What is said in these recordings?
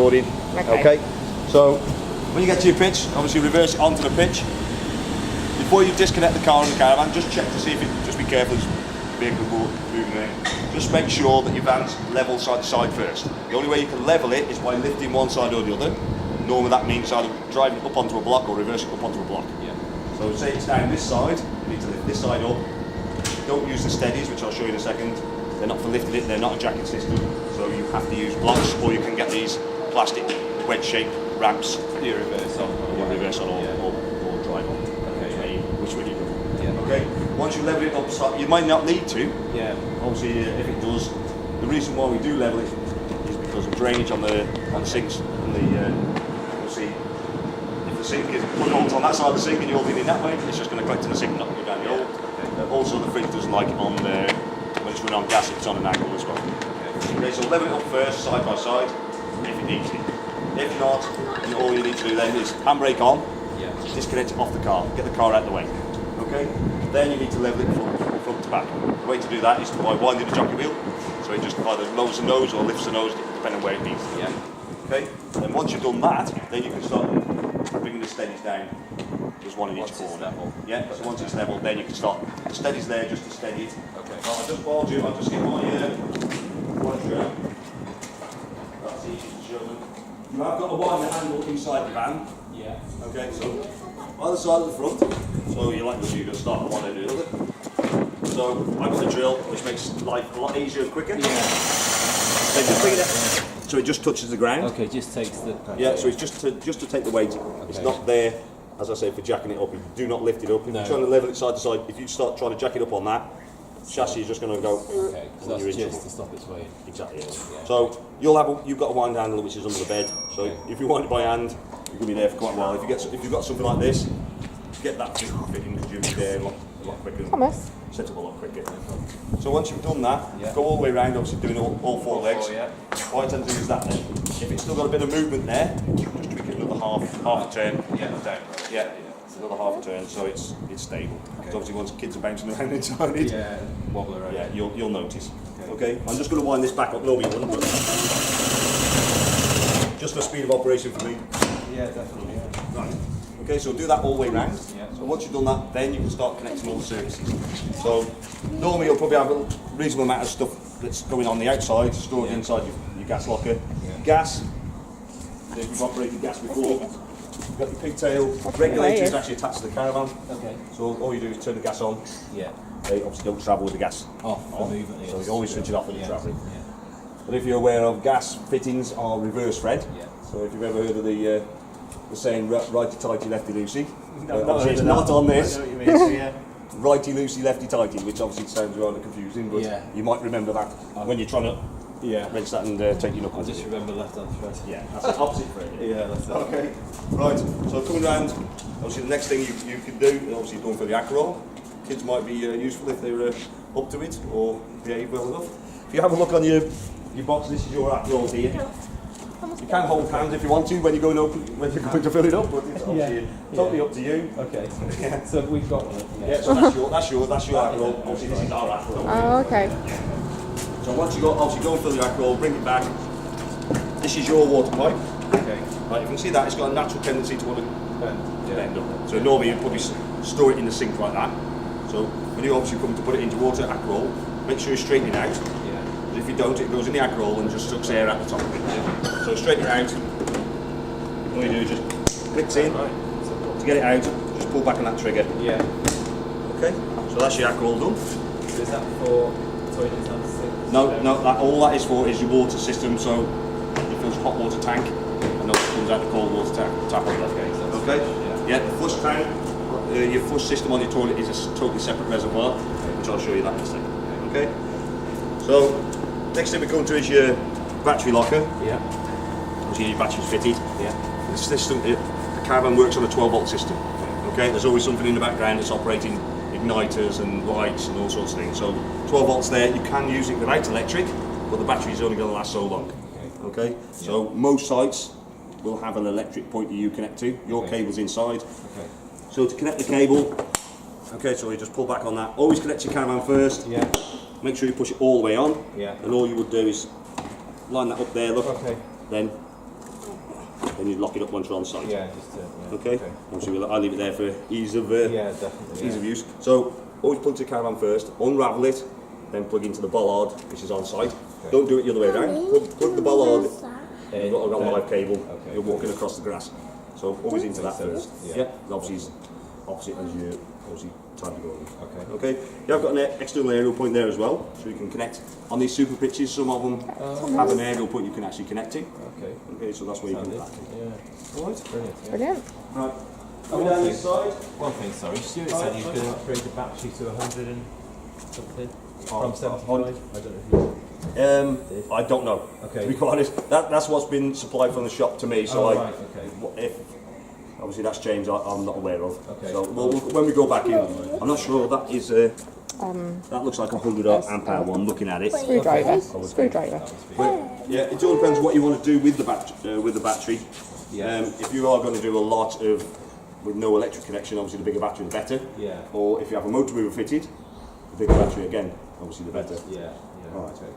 recording. Okay. So when you get to your pitch, obviously reverse it onto the pitch. Before you disconnect the car and the caravan, just check to see if it, just be careful, there's vehicle moving around. Just make sure that your van's level side to side first. The only way you can level it is by lifting one side or the other. Normally that means either driving it up onto a block or reversing it up onto a block. Yeah. So say it's down this side, you need to lift this side up. Don't use the steadies, which I'll show you in a second. They're not for lifting it, they're not a jacking system. So you have to use blocks, or you can get these plastic wedge-shaped ramps. You reverse on. Or reverse on or drive on. Okay. Which way you go. Yeah. Okay. Once you level it up, you might not need to. Yeah. Obviously, if it does, the reason why we do level it is because of drainage on the sinks and you'll see if the sink is put holes on that side of the sink and you're leaning that way, it's just going to collect in the sink and not go down the hole. Okay. Also, the fridge doesn't like it on when it's running on gas, it's on an angle as well. Okay, so level it up first, side by side, if it needs it. If not, then all you need to do then is handbrake on, disconnect it off the car, get the car out of the way. Okay? Then you need to level it from front to back. The way to do that is by winding the jockey wheel, so it just either lowers the nose or lifts the nose, depending on where it needs to. Yeah. Okay? And once you've done that, then you can start bringing the steadies down. There's one in each corner. Level. Yeah, so once it's level, then you can start. The steady's there just to steady it. Okay. I'll just get my washer out. That's easy to show them. You have got a winder handle inside the van. Yeah. Okay, so either side of the front. So you like to start on one end or the other. So I've got the drill, which makes life a lot easier and quicker. Yeah. So it just touches the ground. Okay, just takes the pressure. Yeah, so it's just to take the weight. Okay. It's not there, as I say, for jacking it up. You do not lift it up. If you're trying to level it side to side, if you start trying to jack it up on that, chassis is just going to go. Okay, so that's just to stop its weight. Exactly. Yeah. So you've got a wind handle which is under the bed. So if you wind it by hand, you're going to be there for quite a while. If you've got something like this, get that fitting because you'll be there a lot quicker. Thomas. Set up a lot quicker. So once you've done that, go all the way around, obviously doing all four legs. What I tend to do is that then. If it's still got a bit of movement there, just tweak it another half a turn. Yeah. It's another half a turn, so it's stable. Okay. So obviously once kids are bouncing around inside it, wobble around. Yeah, you'll notice. Okay. I'm just going to wind this back up. Normally you wouldn't, but just for speed of operation for me. Yeah, definitely. Yeah. Right. Okay, so do that all the way round. Yeah. So once you've done that, then you can start connecting all the services. So normally you'll probably have a reasonable amount of stuff that's going on the outside, stored inside your gas locker. Yeah. Gas, so if you've operated gas before, you've got your pigtail. Regulator is actually attached to the caravan. Okay. So all you do is turn the gas on. Yeah. They obviously don't travel with the gas off. So you always switch it off when you're travelling. Yeah. But if you're aware of, gas fittings are reverse thread. Yeah. So if you've ever heard of the saying righty tighty lefty loosey, obviously it's not on this. I know what you mean. Yeah. Righty loosey lefty tighty, which obviously sounds rather confusing, but you might remember that when you're trying to rinse that and take your knuckles. I just remember left hand thread. Yeah, that's the opposite thread. Yeah, that's it. Okay, right. So coming round, obviously the next thing you can do, obviously going for the acroll. Kids might be useful if they're up to it or behave well enough. If you have a look on your box, this is your acroll here. You can hold hands if you want to when you're going to fill it up, but it's obviously totally up to you. Okay. So we've got one. Yeah. So that's your acroll. Obviously this is our acroll. Oh, okay. So once you go, obviously go and fill your acroll, bring it back. This is your water pipe. Okay. Right, you can see that it's got a natural tendency to want to bend up. So normally you'd probably store it in the sink like that. So when you obviously come to put it into water acroll, make sure you straighten it out. If you don't, it goes in the acroll and just sucks air at the top of it. Yeah. So straighten it out. All you do is just clicks in. To get it out, just pull back on that trigger. Yeah. Okay. So that's your acroll done. Is that for toilets and sinks? No. All that is for is your water system. So it fills a hot water tank, and then it comes out the cold water tap. Okay. Yeah. The flush tank, your flush system on your toilet is a totally separate reservoir, which I'll show you that in a second. Okay. So. Next thing we go into is your battery locker. Yeah. Obviously your battery's fitted. Yeah. The system, the caravan works on a 12-volt system. Okay. There's always something in the background that's operating igniters and lights and all sorts of things. So 12 volts there. You can use it without electric, but the battery's only going to last so long. Okay. So most sites will have an electric point that you connect to. Your cable's inside. Okay. So to connect the cable, so you just pull back on that. Always connect your caravan first. Yeah. Make sure you push it all the way on, and all you would do is line that up there, look, then then you lock it up once you're on site. Yeah, just yeah. Okay. Obviously, I'll leave it there for ease of Yeah, definitely. ease of use. So always plug to the caravan first, unravel it, then plug into the bollard, which is on site. Okay. Don't do it the other way around. Plug the bollard. You've got a live cable. Okay. You're walking across the grass. So always into that Makes first. sense, Yeah. yeah. And obviously it's opposite as you obviously time to go. Okay. Okay. Yeah, I've got an external aerial point there as well, so you can connect. On these super pitches, some of them have an aerial point you can actually connect to. Okay. Okay, so that's where you can. Handy. Yeah. Alright. Brilliant. Yeah. Brilliant. Right. Oh, Coming one down thing. this side. One thing, sorry, Stuart said he was going to upgrade the battery to 100 and something from 75. I don't know if I don't know. Okay. To be quite honest, that's what's been supplied from the shop to me. So Oh, I, right, okay. if obviously that's changed, I'm not aware of. Okay. So when we go back in, I'm not sure that is. That looks like a 100 amp hour one. Looking at it. Screwdriver. Screwdriver. But, yeah, it all depends what you want to do with the battery. Yeah. If you are going to do a lot of with no electric connection, obviously the bigger battery the better. Yeah. Or if you have a motor mover fitted, the bigger battery again, obviously the better. Yeah. Yeah. Alright. Okay.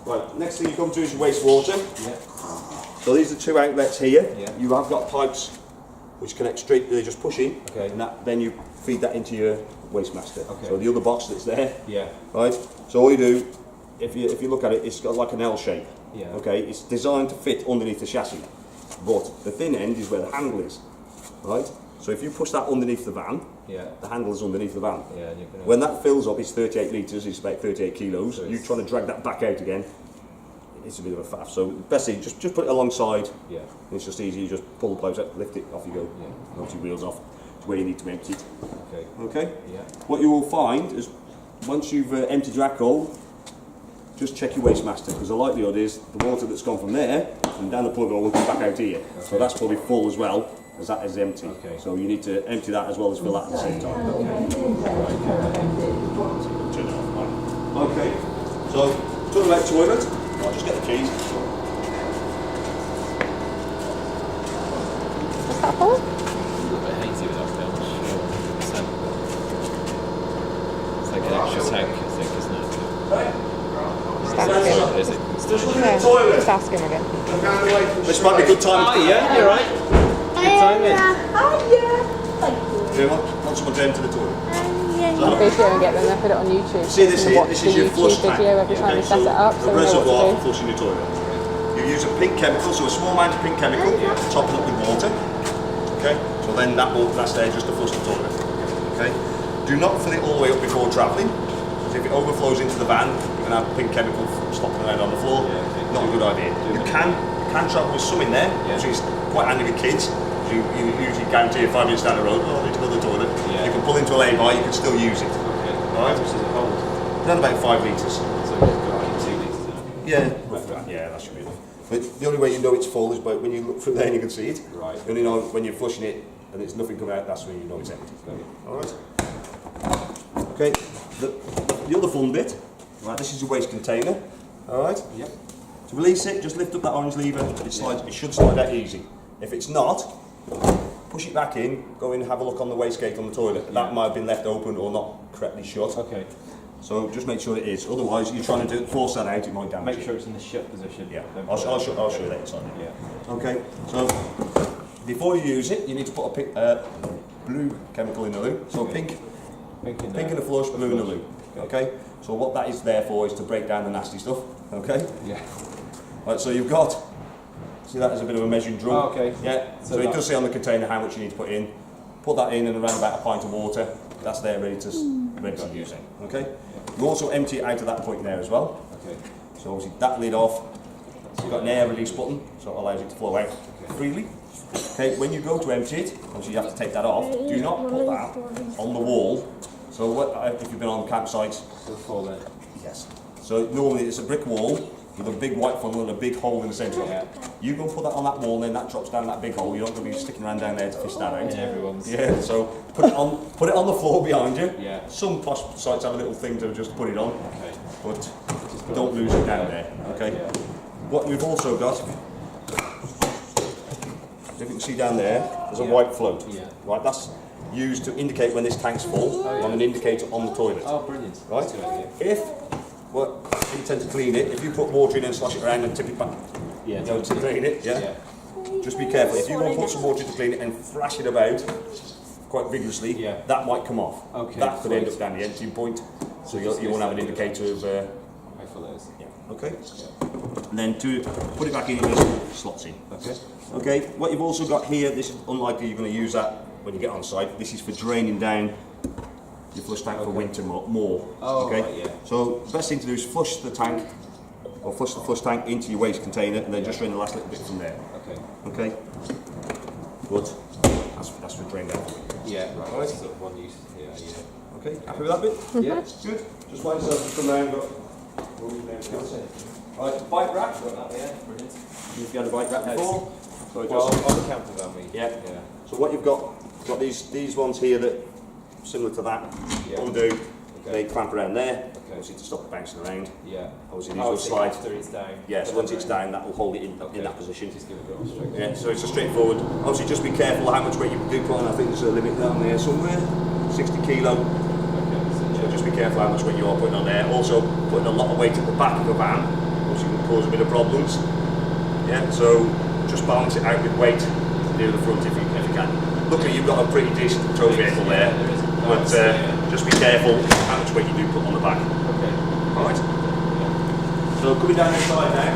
Right, next thing you come to is your wastewater. Yeah. So these are two outlets here. Yeah. You have got pipes which connect straight, they just push in, Okay. and then you feed that into your waste master. Okay. So the other box that's there, Yeah. right? So all you do, if you look at it, it's got like an L shape. Yeah. Okay, it's designed to fit underneath the chassis, but the thin end is where the handle is, right? So if you push that underneath the van, Yeah. the handle is underneath the van. Yeah. And you're gonna, When that fills up, it's 38 litres, it's about 38 kilos. So You it's- trying to drag that back out again, it's a bit of a faff. So best thing, just put it alongside. Yeah. It's just easy. You just pull the plugs out, lift it, off you go. Yeah. Obviously wheels off to where you need to empty it. Okay. Okay. Yeah. What you will find is once you've emptied your alcohol, just check your waste master, because the likelihood is the water that's gone from there and down the plug hole will come back out here. So Okay. that's probably full as well as that is empty. Okay. So you need to empty that as well as fill that at the same time. Turn it off. Right. Okay. So talking about toilet, I'll just get the keys. What's that for? A little bit hazy without film. It's like an extra tank, I think, isn't it? Just ask him. Is it? No, just ask him again. This might be a good time. Oh, yeah, you're right. Good timing. Yeah, want someone to empty the toilet. Video and get them there, put it on YouTube. See this And here, watch this the is your YouTube flush tank. video every time you set it up, The so we know reservoir what for to do. flushing your toilet. You use a pink chemical, so a small amount of pink chemical, top it up with water. Okay, so then that's there just to flush the toilet. Okay, do not fill it all the way up before travelling, because if it overflows into the van, you're going to have pink chemical slopping around on the floor. Not a good idea. You can travel with some in there, which is quite handy with kids. You usually guarantee 5 minutes down the road, oh, I need to go to the toilet. Yeah. You can pull into a lay-by, you can still use it. Okay. Alright? Which does it hold? Then about 5 litres. So it's got like 2 litres in it. Yeah, yeah, that should be enough. But the only way you know it's full is by when you look through there and you can see it. Right. You only know when you're flushing it and there's nothing coming out, that's when you know it's empty. Alright? Okay, the other fun bit, right, this is your waste container. Alright? Yep. To release it, just lift up that orange lever, it should slide out easy. If it's not, push it back in, go in and have a look on the wastegate on the toilet. That might have been left open or not correctly shut. Okay. So just make sure it is. Otherwise, you're trying to force that out, it might damage Make it. sure it's in the shut position. Yeah, Don't I'll put it- show you that inside. Yeah. Okay, so before you use it, you need to put a pink, blue chemical in the loo. So pink Pink in in the flush, blue in the loo. Okay, so what that is there for is to break down the nasty stuff. Okay, Yeah. right, so you've got, see that as a bit of a measuring drum. Oh, okay. Yeah, so it that- does say on the container how much you need to put in. Put that in and around about a pint of water. That's there ready to use it. Okay, you also empty it out to that point there as well. Okay. So obviously that lid off, you've got an air release button, so it allows it to flow out freely. Okay, when you go to empty it, obviously you have to take that off. Do not put that on the wall. So if you've been on campsites, Still fall in. yes. So normally it's a brick wall with a big white funnel and a big hole in the centre of it. You go put that on that wall and then that drops down that big hole. You're not going to be sticking around down there to fish that out. In everyone's. Yeah, so put it on the floor behind you. Yeah. Some posh sites have a little thing to just put it on, Okay. but don't lose it down there. Okay. Yeah. What we've also got, if you can see down there, there's a white float. Yeah. Right, that's used to indicate when this tank's full on an indicator on the toilet. Oh, brilliant. Right? That's a good idea. If, well, you tend to clean it, if you put water in and slosh it around and tip it back, Yeah. you know, to clean it, yeah? Yeah. just be careful. If you want to put some water to clean it and thrash it about quite vigorously, that might come off. Okay. That could end up down the emptying point, so you won't have an indicator of. How full it is. Yeah. Okay. And then to put it back in, it just slots in. Okay. Okay. What you've also got here, this is unlikely you're going to use that when you get on site. This is for draining down your flush tank for winter more. Oh, okay. right, yeah. So the best thing to do is flush the tank, or flush the flush tank into your waste container, and then just drain the last little bit from there. Okay. Okay. Good. That's for drain down. Yeah. Right. Well, this is one use here. Yeah. Okay. Happy with that bit? Yeah. Good. Just like yourself to come down. Got. Right. Bike rack. Brilliant. You've got a bike rack before. So it Well, just, on the camper van, we. yeah. Yeah. So what you've got these ones here that similar to that. Yeah. Undo. Okay. They clamp around there. Okay. Obviously to stop it bouncing around. Yeah. Obviously these will so slide. after it's down. Yes, once it's down, that will hold it in that position. Just give it a go straight. Yeah, so it's a straightforward. Obviously, just be careful how much weight you do put on. I think there's a limit down there somewhere, 60 kilo. So just be careful how much weight you are putting on there. Also, putting a lot of weight at the back of the van obviously can cause a bit of problems. Yeah, so just balance it out with weight near the front if you can. Luckily, you've got a pretty decent tow vehicle there, but just be careful how much weight you do put on the back. Okay. All right. So coming down inside now,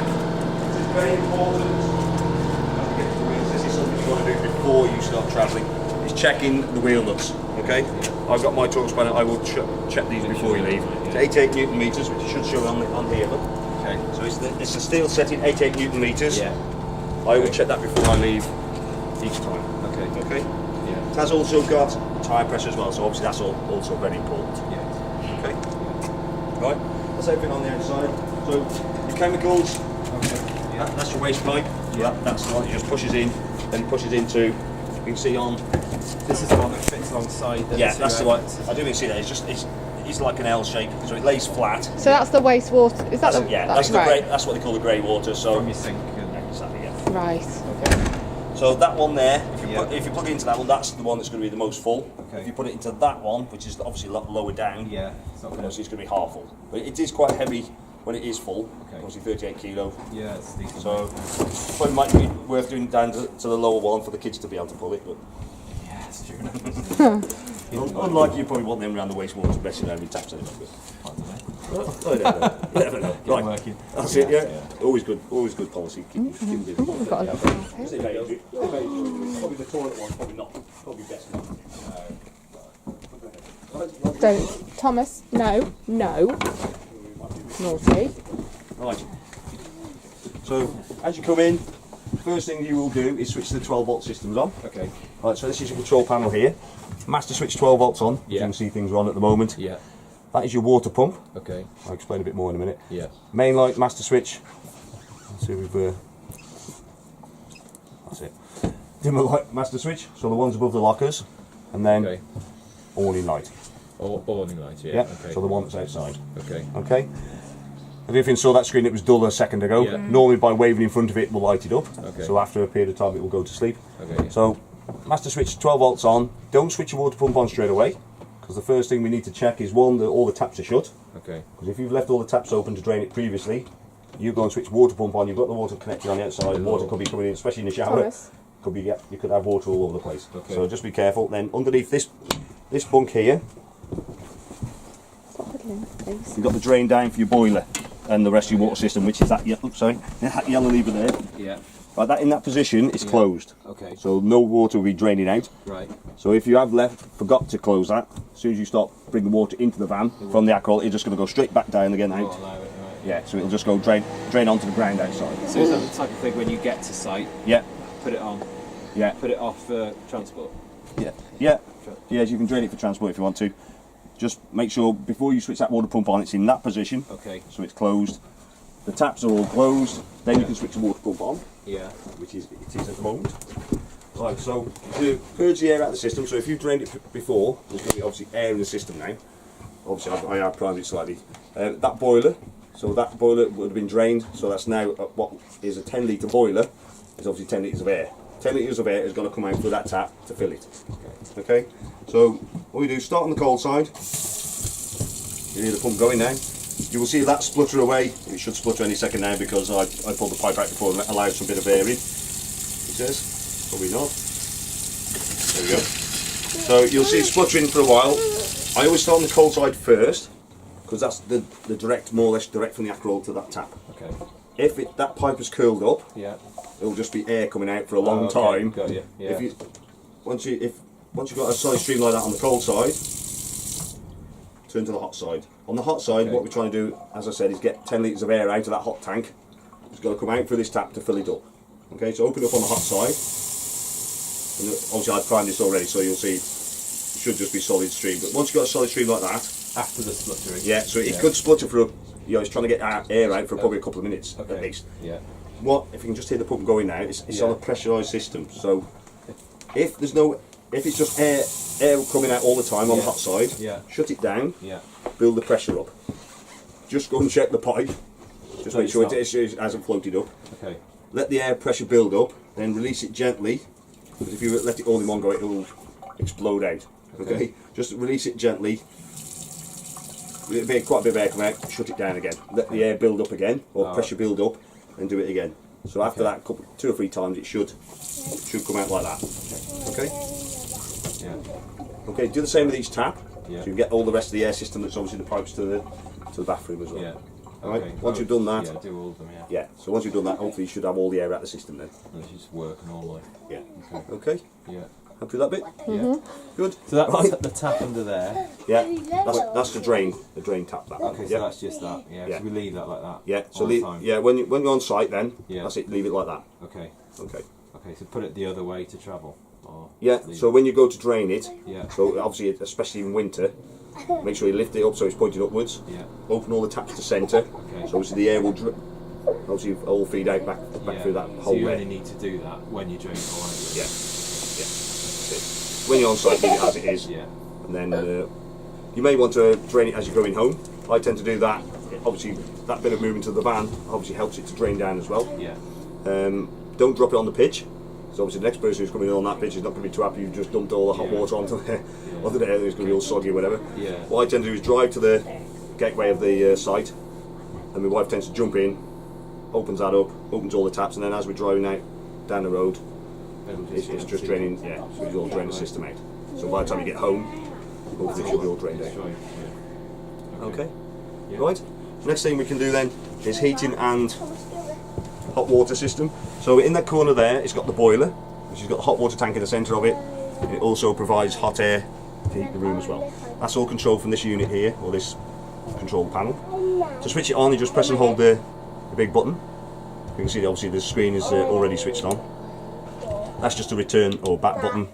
this is very important. As we get to the wheels, this is something you want to do before you start travelling. Is checking the wheel nuts. Okay. I've got my torque spanner. I will check these before you leave. It's 88 Newton meters, which should show on here. Look. Okay. So it's a steel setting, 88 Newton meters. Yeah. I will check that before I leave each time. Okay. Okay. Yeah. It has also got tyre pressure as well, so obviously that's also very important. Yeah. Okay. Right. That's everything on the outside. So your chemicals. Okay. Yeah. That's your waste pipe. So that's the one that just pushes in, then pushes into. You can see on. This is the one that fits alongside the Yeah, two that's the one. outlets. I do even see that. It's like an L shape, so it lays flat. So that's the wastewater. Is that the? That's the right. grey. That's what they call the grey water. So From your sink. And exactly, yeah. Right. okay. So that one there, Yeah. if you plug it into that one, that's the one that's going to be the most full. Okay. If you put it into that one, which is obviously a lot lower down, Yeah. It's not gonna. obviously it's going to be half full. But it is quite heavy when it is full. Okay. Obviously 38 kilo. Yeah, it's decent. So it might be worth doing down to the lower one for the kids to be able to pull it. But yeah, it's true. unlike you probably want them around the wastewater messing around with taps anyway. I don't know. You never know. Get Right. working. That's it, yeah. Always good policy. Keep busy. We've got a little bit. Is it very- Probably the toilet one, probably not. Probably best not. Don't, Thomas. No. Naughty. Right. So as you come in, first thing you will do is switch the 12 volt systems on. Okay. Right. So this is your control panel here. Master switch 12 volts on. Yeah. You can see things are on at the moment. Yeah. That is your water pump. Okay. I'll explain a bit more in a minute. Yeah. Main light, master switch. Let's see if we've. That's it. Dimmer light, master switch. So the ones above the lockers, and then Okay. awning light. Awning light. Yeah. Yeah. Okay. So the one that's outside. Okay. Okay. If you saw that screen, it was dull a second ago. Yeah. Normally, by waving in front of it, will light it up. Okay. So after a period of time, it will go to sleep. Okay. So, master switch 12 volts on. Don't switch your water pump on straight away, because the first thing we need to check is one, that all the taps are shut. Okay. Because if you've left all the taps open to drain it previously, you go and switch water pump on. You've got the water connected on the outside. Water could be coming in, especially in the shower. Thomas. Could be you could have water all over the place. Okay. So just be careful. Then underneath this bunk here, you've got the drain down for your boiler and the rest of your water system, which is that that yellow lever there. Yeah. Right, that in that position is closed. Okay. So no water will be draining out. Right. So if you have forgot to close that, as soon as you start bringing water into the van from the alcohol, it's just going to go straight back down again out. Allow it, right. Yeah, so it'll just go drain onto the ground outside. So is that the type of thing when you get to site, Yeah, put it on, yeah, put it off for transport? yeah, yeah. Yes, you can drain it for transport if you want to. Just make sure before you switch that water pump on, it's in that position. Okay. So it's closed. The taps are all closed. Then you can switch the water pump on, Yeah. which it is at the moment. Right, so to purge the air out of the system. So if you drained it before, there's going to be obviously air in the system now. Obviously, I have primed it slightly. That boiler. So that boiler would have been drained. So that's now what is a 10 litre boiler. Is obviously 10 litres of air. 10 litres of air is going to come out through that tap to fill it. Okay. So what we do, start on the cold side. You hear the pump going now. You will see that splutter away. It should splutter any second now because I pulled the pipe out before and allowed some bit of air in. You says. Probably not. There we go. So you'll see it spluttering for a while. I always start on the cold side first, because that's the direct, more or less direct from the acroll to that tap. Okay. If that pipe is curled up, Yeah. it'll just be air coming out for a long Okay, time. got you. Yeah. Once you've got a solid stream like that on the cold side, turn to the hot side. On the hot side, Okay. what we're trying to do, as I said, is get 10 litres of air out of that hot tank. It's got to come out through this tap to fill it up. Okay, so open up on the hot side. And obviously I've primed this already, so you'll see it should just be solid stream. But once you've got a solid stream like that, After the spluttering. yeah, so it could splutter for it's trying to get air out for probably a couple of minutes Okay. at least. Yeah. If you can just hear the pump going now, it's Yeah. on a pressurised system. So if it's just air coming out all the time on the Yeah. hot side, Yeah. shut it down, Yeah. build the pressure up. Just go and check the pipe. Just No, make sure it's it hasn't floated up. Okay. Let the air pressure build up, then release it gently. Because if you let it all in one go, it will explode out. Okay? Just release it gently. Quite a bit of air come out, shut it down again. Let the air build up again, or pressure build up, and do it again. So after that, 2 or 3 times, it should come out like that. Okay? Yeah. Okay, do the same with each tap. Yeah. So you get all the rest of the air system that's obviously the pipes to the bathroom as well. Yeah. Alright, Okay. once you've done that, Yeah, do all of them, yeah. yeah, so once you've done that, hopefully you should have all the air out of the system then. And it's just working all life. Yeah. Okay. Okay, Yeah. happy with that bit? Yeah. Good. So that's Right. the tap under there. Yeah, that's the drain tap that. Okay, so yeah. that's just that. Yeah. Yeah. So we leave that like that. Yeah, so all the time. when you're on site then, Yeah. that's it, leave it like that. Okay. Okay. Okay. So put it the other way to travel. Or Yeah, leave so when you go to drain it, Yeah. so obviously, especially in winter, make sure you lift it up so it's pointed upwards. Yeah. Open all the taps to centre, Okay. so obviously the air will obviously all feed out back Yeah. through that So hole you there. only need to do that when you drain it away. Yeah, yeah. That's it. When you're on site, leave it as it is, Yeah. and then you may want to drain it as you're going home. I tend to do that. Obviously, that bit of movement of the van obviously helps it to drain down as well. Yeah. Don't drop it on the pitch. So obviously the next person who's coming in on that pitch is not going to be too happy you've just dumped all the hot Yeah. water onto there. Other than it's going to be all soggy or whatever. Yeah. What I tend to do is drive to the gateway of the site, and my wife tends to jump in, opens that up, opens all the taps, and then as we're driving out down the road, it's just draining, yeah, so it's all drain the system out. So by the time you get home, hopefully it should be all drained out. Destroy. Yeah. Okay, Yeah. right. Next thing we can do then is heating and hot water system. So in that corner there, it's got the boiler, which has got the hot water tank in the centre of it. It also provides hot air to heat the room as well. That's all controlled from this unit here, or this control panel. To switch it on, you just press and hold the big button. You can see obviously the screen is already switched on. That's just a return or back button.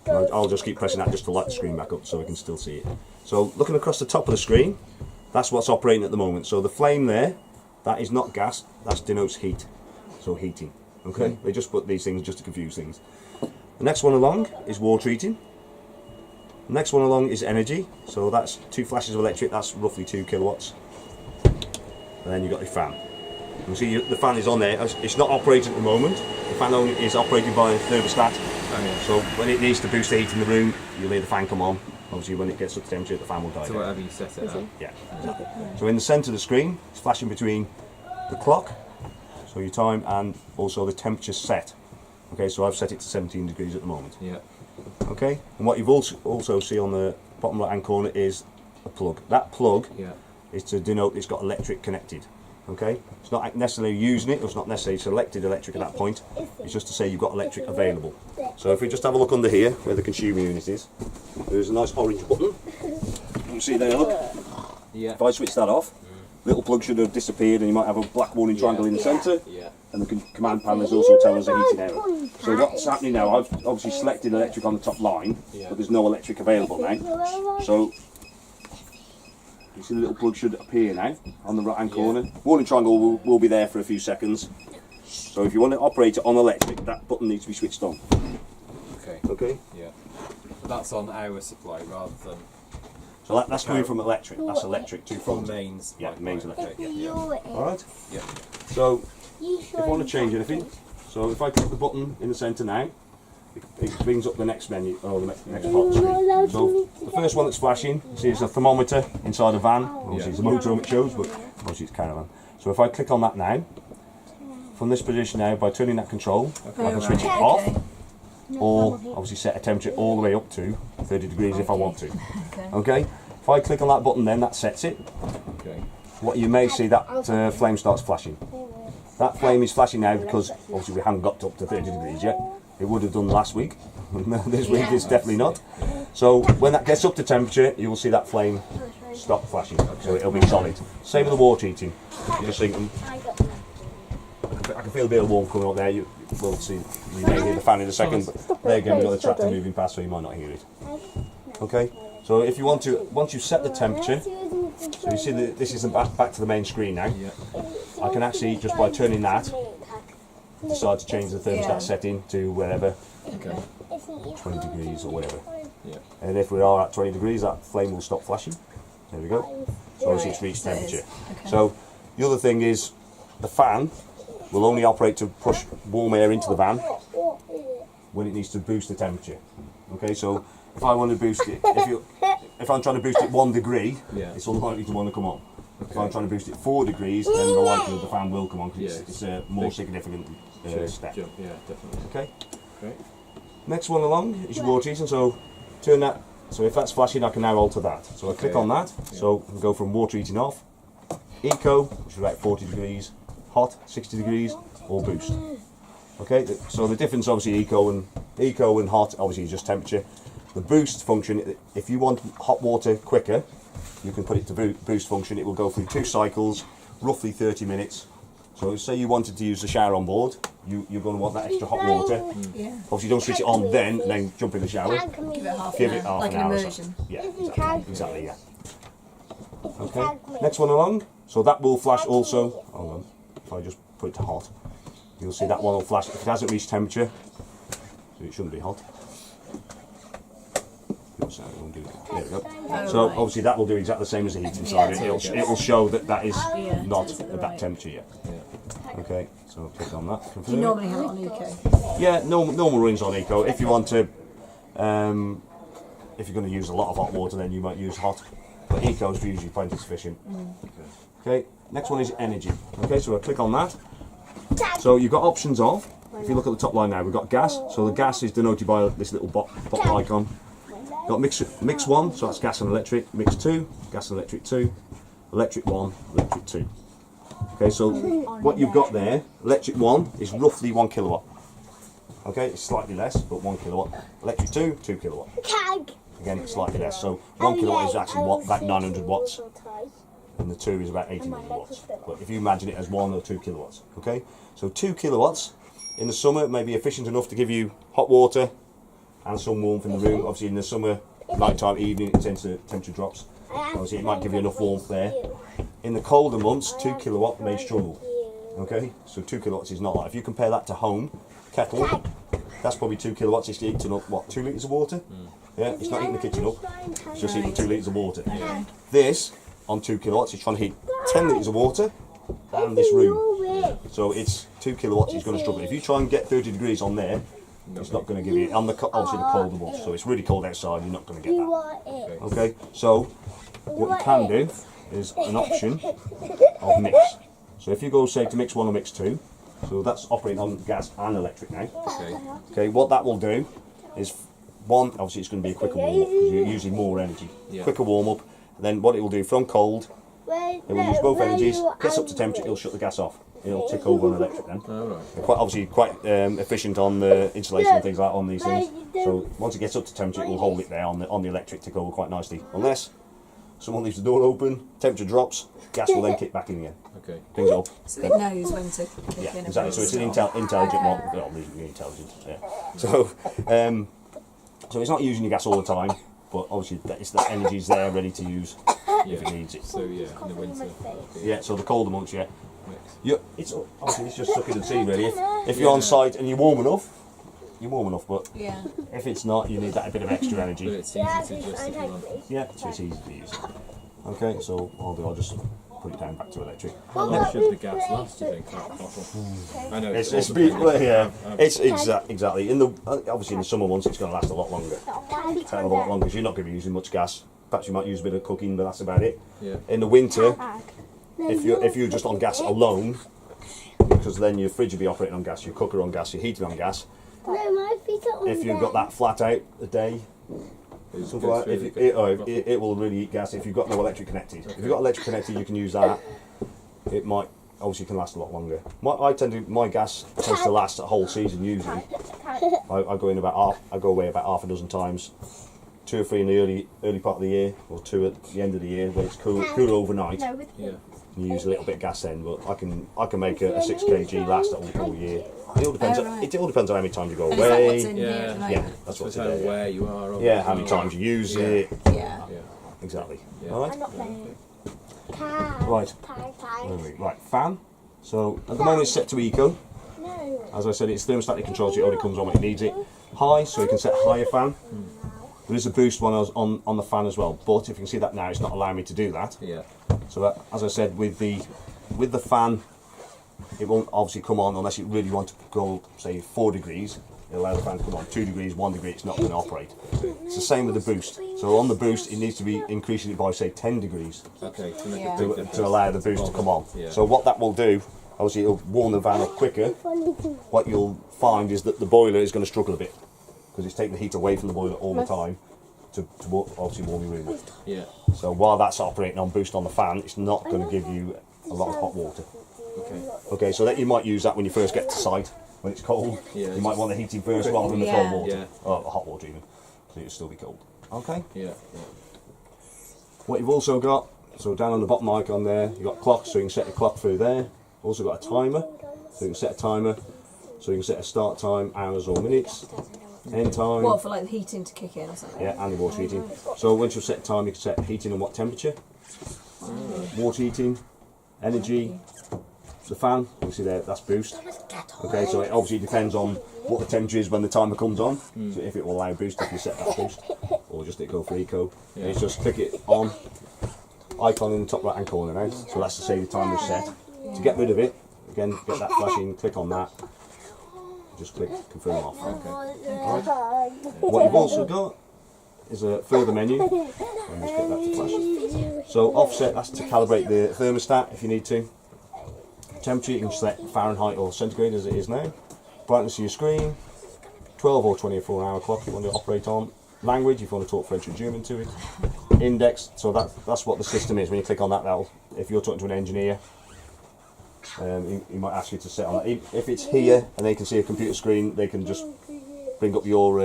I'll just keep pressing that just to light the screen back up so we can still see it. So looking across the top of the screen, that's what's operating at the moment. So the flame there, that is not gas, that denotes heat. So heating. Okay? They just put these things just to confuse things. The next one along is water heating. The next one along is energy. So that's 2 flashes of electric, that's roughly 2 kilowatts. And then you've got your fan. You see the fan is on there. It's not operating at the moment. The fan only is operated by a thermostat. Oh, yeah. So when it needs to boost the heat in the room, you'll hear the fan come on. Obviously when it gets up to temperature, the fan will die So down. whatever you set it at. Yeah, exactly. So in the centre of the screen, it's flashing between the clock, so your time, and also the temperature set. Okay, so I've set it to 17 degrees at the moment. Yeah. Okay, and what you've also see on the bottom right hand corner is a plug. That plug Yeah. is to denote it's got electric connected. Okay, it's not necessarily using it, or it's not necessarily selected electric at that point. It's just to say you've got electric available. So if we just have a look under here where the consumer unit is, there's a nice orange button. You can see there, look. Yeah. If I switch that off, little plug should have disappeared, and you might have a black warning triangle in the centre. Yeah. And the command panel is also telling us a heating error. So what's happening now? I've obviously selected electric on the top line, Yeah. but there's no electric available now. So you see the little plug should appear now on the right hand corner. Warning triangle will be there for a few seconds. So if you want to operate it on electric, that button needs to be switched on. Okay. Okay. Yeah. That's on our supply rather than So that's coming from electric. That's electric to from from. mains. Yeah, like, mains right, electric. okay, yeah. All right. Yeah. So if I want to change anything, so if I click the button in the centre now, it brings up the next menu, or the next hot screen. So the first one that's flashing, you see it's a thermometer inside a van. Obviously it's a motorhome it shows, but obviously it's caravan. So if I click on that now, from this position now, by turning that control, I can switch it off, or obviously set a temperature all the way up to 30 degrees if I want to. Okay? If I click on that button then, that sets it. Okay. What you may see, that flame starts flashing. That flame is flashing now because obviously we haven't got up to 30 degrees yet. It would have done last week. This week it's definitely not. So when that gets up to temperature, you will see that flame stop flashing. So it'll be solid. Same with the water heating. Just thinking, I can feel a bit of warmth coming up there. You will see, you may hear the fan in a second, but there again we've got the tractor moving past, so you might not hear it. Okay, so if you want to, once you set the temperature, so you see that this isn't back to the main screen now. I can actually, just by turning that, decide to change the thermostat setting to wherever, 20 degrees or whatever. And if we are at 20 degrees, that flame will stop flashing. There we go. So obviously it's reached temperature. So the other thing is, the fan will only operate to push warm air into the van when it needs to boost the temperature. Okay, so if I want to boost it, if I'm trying to boost it 1 degree, it's unlikely to want to come on. If I'm trying to boost it 4 degrees, then the likelihood the fan will come on because it's a more significant step. Yeah, definitely. Okay. Great. Next one along is your water heating. So turn that. So if that's flashing, I can now alter that. So I click on that. So I can go from water heating off, eco, which is about 40 degrees, hot 60 degrees, or boost. Okay. So the difference, obviously, eco and hot, obviously, is just temperature. The boost function, if you want hot water quicker, you can put it to boost function. It will go through 2 cycles, roughly 30 minutes. So say you wanted to use the shower on board, you're going to want that extra hot water. Obviously don't switch it on then and then jump in the shower. Give it half like an an hour. immersion. Yeah, exactly, yeah. Okay, next one along. So that will flash also. Hold on, if I just put it to hot, you'll see that one will flash. If it hasn't reached temperature, so it shouldn't be hot. Oops, that won't do it. There we go. So obviously that will do exactly the same as the heating side. It will show that that is not at that temperature yet. Okay, so click on that. Do you normally have it on eco? Yeah, normal runs on eco. If you want to, if you're going to use a lot of hot water, then you might use hot. But eco is usually plenty sufficient. Okay, next one is energy. Okay, so I click on that. So you've got options of. If you look at the top line now, we've got gas. So the gas is denoted by this little bottle icon. Got mix 1, so that's gas and electric. Mix 2, gas and electric 2. Electric 1, electric 2. Okay, so what you've got there, electric 1 is roughly 1 kilowatt. Okay, it's slightly less, but 1 kilowatt. Electric 2, 2 kilowatt. Again, it's slightly less. So 1 kilowatt is actually about 900 watts, and the 2 is about 1800 watts. But if you imagine it as 1 or 2 kilowatts, okay? So 2 kilowatts in the summer may be efficient enough to give you hot water and some warmth in the room. Obviously in the summer, night time, evening, it tends to temperature drops. Obviously it might give you enough warmth there. In the colder months, 2 kilowatt may struggle. Okay, so 2 kilowatts is not like. If you compare that to home, kettle, that's probably 2 kilowatts. It's eating up, what, 2 litres of water? Yeah, it's not heating the kitchen up, it's just eating 2 litres of water. This, on 2 kilowatts, is trying to heat 10 litres of water and this room. So it's 2 kilowatts is going to struggle. If you try and get 30 degrees on there, it's not going to give you, on the obviously the colder months, so it's really cold outside, you're not going to get that. Okay, so what you can do is an option of mix. So if you go say to mix 1 or mix 2, so that's operating on gas and electric now. Okay, what that will do is, one, obviously it's going to be a quicker warm up because you're using more energy. Quicker warm up, and then what it will do from cold, it will use both energies, gets up to temperature, it'll shut the gas off. It'll tick over on electric then. Quite obviously quite efficient on the insulation and things like that on these things. So once it gets up to temperature, it will hold it there on the electric, tick over quite nicely. Unless someone leaves the door open, temperature drops, gas will then kick back in again. Okay. Brings it up. So it knows when to kick Yeah, in. exactly. So it's an intelligent one. Well, reasonably intelligent. Yeah. So, so it's not using your gas all the time, but obviously it's the energy's there ready to use if it needs it. So yeah, in the winter. Yeah. So the colder months, yeah. It's obviously it's just sucking and see really. If you're on site and you're warm enough, but if it's not, you need that a bit of extra energy. But it's easy to adjust if you want. Yeah, so it's easy to use. Okay, so I'll just put it down back to electric. How long should the gas last, do you think, that bottle? I know It's all dependent. yeah. It's exactly in the obviously in the summer months it's going to last a lot longer. A hell of a lot longer because you're not going to be using much gas. Perhaps you might use a bit of cooking, but that's about it. Yeah. In the winter, if you're just on gas alone, because then your fridge will be operating on gas, your cooker on gas, your heater on gas. No, my feet are on If you've got that flat out a day, something like that, it will really eat gas if you've got no electric connected. If you've got electric connected, you can use that. It might, obviously can last a lot longer. My gas tends to last a whole season usually. I go away about half a dozen times. 2 or 3 in the early part of the year, or 2 at the end of the year, where it's cooler overnight. No, with Yeah. You use a little bit of gas then, but I can make a 6 kg last all year. It all depends. Oh, right. It all depends on how many times you go And is that what's away. in here at the Yeah. Yeah, moment? that's what's Depends in there. where you are. Yeah, how many times you use it. Yeah. Yeah. Exactly. Yeah. All I'm right. not playing. Time. Right. Time. Right. Fan. So at the moment it's set to eco. No. As I said, it's thermostatic control, so it only comes on when it needs it. High, so you can set higher fan. There is a boost one on the fan as well, but if you can see that now, it's not allowing me to do that. Yeah. So that, as I said, with the fan, it won't obviously come on unless you really want to go, say, 4 degrees. It'll allow the fan to come on. 2 degrees, 1 degree, it's not going to operate. It's the same with the boost. So on the boost, it needs to be increasing it by, say, 10 degrees Okay. To make Yeah. a big difference. to allow the boost to come on. Yeah. So what that will do, obviously it'll warm the van up quicker. What you'll find is that the boiler is going to struggle a bit because it's taking the heat away from the boiler all the time to obviously warm your room up. Yeah. So while that's operating on boost on the fan, it's not going to give you a lot of hot water. Okay. Okay, so that you might use that when you first get to site, when it's cold. Yeah, You might want the heating first rather than the Yeah. cold water. Yeah. Or hot water even, so it'll still be cold. Okay. Yeah. Yeah. What you've also got, so down on the bottom icon there, you've got clocks, so you can set your clock through there. Also got a timer, so you can set a timer, so you can set a start time, hours or minutes, end time. What, for like the heating to kick in or something? Yeah, and the water heating. So once you've set time, you can set heating and what temperature, water heating, energy, the fan, you see there, that's boost. Okay, so it obviously depends on what the temperature is when the timer comes on. So if it will allow boost, if you set that boost, or just it go for eco. And it's just click it on, icon in the top right hand corner now. So that's to say the timer is set. To get rid of it, again, get that flashing, click on that. Just click confirm off. What you've also got is a further menu. And just get that to flash. So offset, that's to calibrate the thermostat if you need to. Temperature, you can select Fahrenheit or centigrade as it is now. Brightness of your screen. 12 or 24-hour clock you want to operate on. Language, if you want to talk French or German to it. Index, so that's what the system is. When you click on that, if you're talking to an engineer, he might ask you to set on that. If it's here and they can see a computer screen, they can just bring up your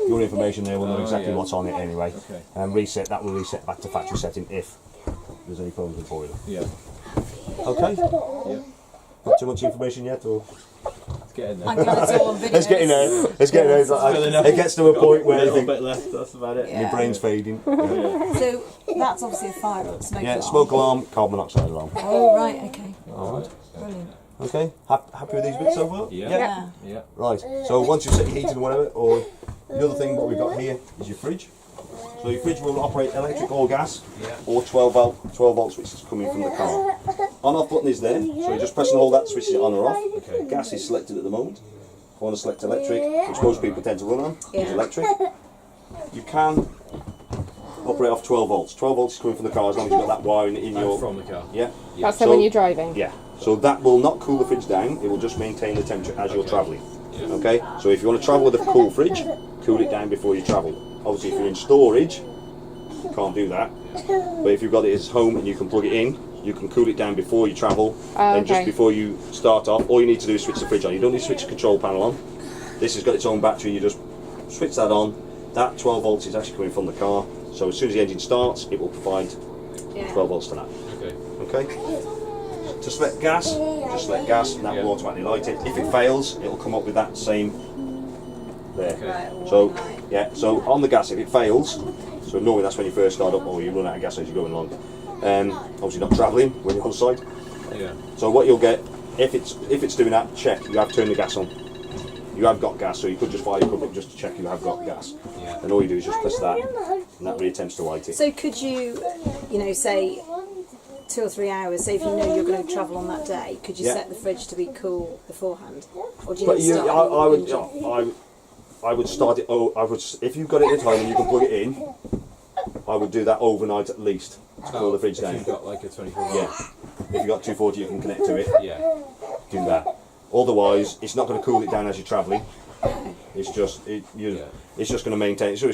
information there. We'll know exactly what's on it anyway. Okay. And reset, that will reset back to factory setting if there's any problems with the boiler. Yeah. Okay? Yeah. Not too much information yet, or? It's getting I'm there. glad it's all on video. It's getting there. It's getting there. It's like- Good enough. it gets to a point A where you little think bit left. That's about it. Yeah. your brain's fading. So that's obviously a fire smoke Yeah, alarm. smoke alarm, carbon monoxide alarm. Oh, right, okay. Alright. Brilliant. Okay, happy with these bits so far? Yeah. Yeah. Yeah. Right, so once you've set your heating or whatever, or the other thing what we've got here is your fridge. So your fridge will operate electric or gas, or 12 volts which is coming from the car. On off button is there, so you just press and hold that, switches it on or off. Okay. Gas is selected at the moment. I want to select electric, which most people tend to run on, is Yeah. electric. You can operate off 12 volts. 12 volts is coming from the car as long as you've got that wiring in your... From the car. Yeah. That's So- so when you're driving. Yeah, so that will not cool the fridge down, it will just maintain the temperature as you're travelling. Okay, so if you want to travel with a cool fridge, cool it down before you travel. Obviously if you're in storage, you can't do that. But if you've got it at home and you can plug it in, you can cool it down before you travel. And just okay. before you start off, all you need to do is switch the fridge on. You don't need to switch the control panel on. This has got its own battery, you just switch that on. That 12 volts is actually coming from the car. So as soon as the engine starts, it will provide 12 volts to that. Okay. Okay? To select gas, just select gas and that will automatically light it. If it fails, it will come up with that same there. So, yeah, so on the gas, if it fails, so normally that's when you first start up or you run out of gas as you're going along. Obviously not travelling when you're on site. Yeah. So what you'll get, if it's doing that, check, you have turned the gas on. You have got gas, so you could just fire your cover up just to check you have got gas. Yeah. And all you do is just press that, and that really attempts to light it. So could you, say 2 or 3 hours, say if you know you're going to travel on that day, could you Yeah. set the fridge to be cool beforehand? Or do you But need to you, start I would, engine? I would start it. Oh, I would. If you've got it at home and you can plug it in, I would do that overnight at least to cool the fridge If down. you've got like a 24 volt. Yeah. If you've got 240, you can connect to it. Yeah. do that. Otherwise, it's not going to cool it down as you're travelling. It's just it's just going to maintain. So